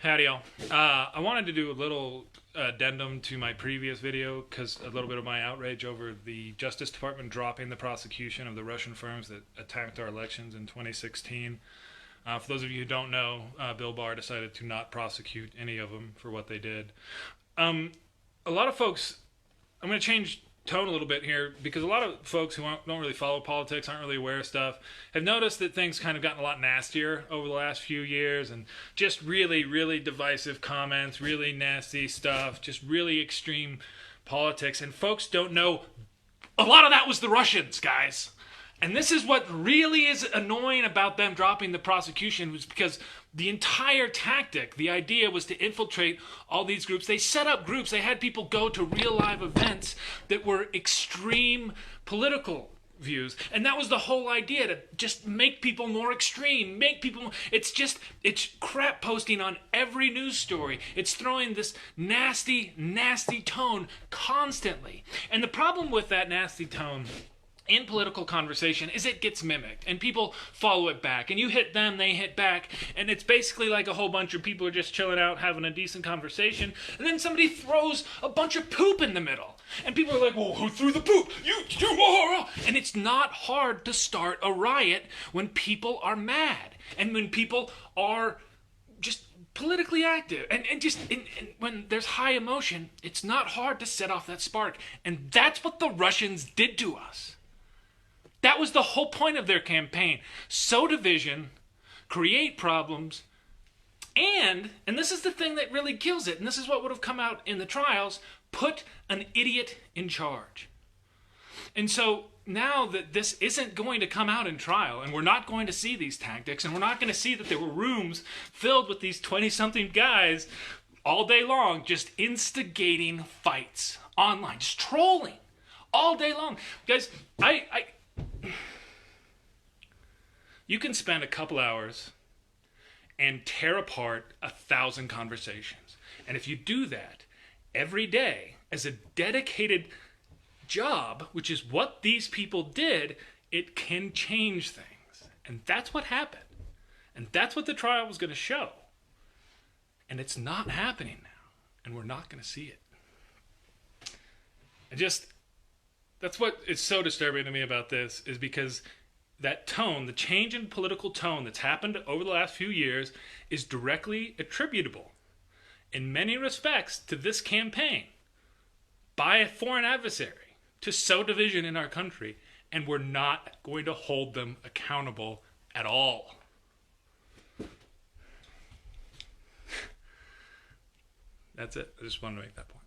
Howdy, y'all. I wanted to do a little addendum to my previous video because a little bit of my outrage over the Justice Department dropping the prosecution of the Russian firms that attacked our elections in 2016. For those of you who don't know, Bill Barr decided to not prosecute any of them for what they did. A lot of folks, I'm going to change tone a little bit here because a lot of folks who don't really follow politics, aren't really aware of stuff, have noticed that things kind of gotten a lot nastier over the last few years, and just really, really divisive comments, really nasty stuff, just really extreme politics. And folks don't know a lot of that was the Russians, guys. And this is what really is annoying about them dropping the prosecution, was because the entire tactic, the idea was to infiltrate all these groups. They set up groups. They had people go to real live events that were extreme political views. And that was the whole idea, to just make people more extreme, make people more, it's crap posting on every news story. It's throwing this nasty, nasty tone constantly. And the problem with that nasty tone in political conversation is it gets mimicked and people follow it back, and you hit them, they hit back, and it's basically like a whole bunch of people are just chilling out having a decent conversation, and then somebody throws a bunch of poop in the middle, and people are like, well, who threw the poop? You are. And it's not hard to start a riot when people are mad and when people are just politically active, and when there's high emotion, it's not hard to set off that spark. And that's what the Russians did to us. That was the whole point of their campaign. Sow division, create problems, and this is the thing that really kills it, and this is what would have come out in the trials, put an idiot in charge. And so now that this isn't going to come out in trial, and we're not going to see these tactics, and we're not going to see that there were rooms filled with these 20-something guys all day long just instigating fights online, just trolling all day long. Guys, you can spend a couple hours and tear apart 1,000 conversations. And if you do that every day as a dedicated job, which is what these people did, it can change things. And that's what happened. And that's what the trial was going to show. And it's not happening now. And we're not going to see it. That's what is so disturbing to me about this, is because that tone, the change in political tone that's happened over the last few years, is directly attributable in many respects to this campaign by a foreign adversary to sow division in our country, and we're not going to hold them accountable at all. That's it. I just wanted to make that point.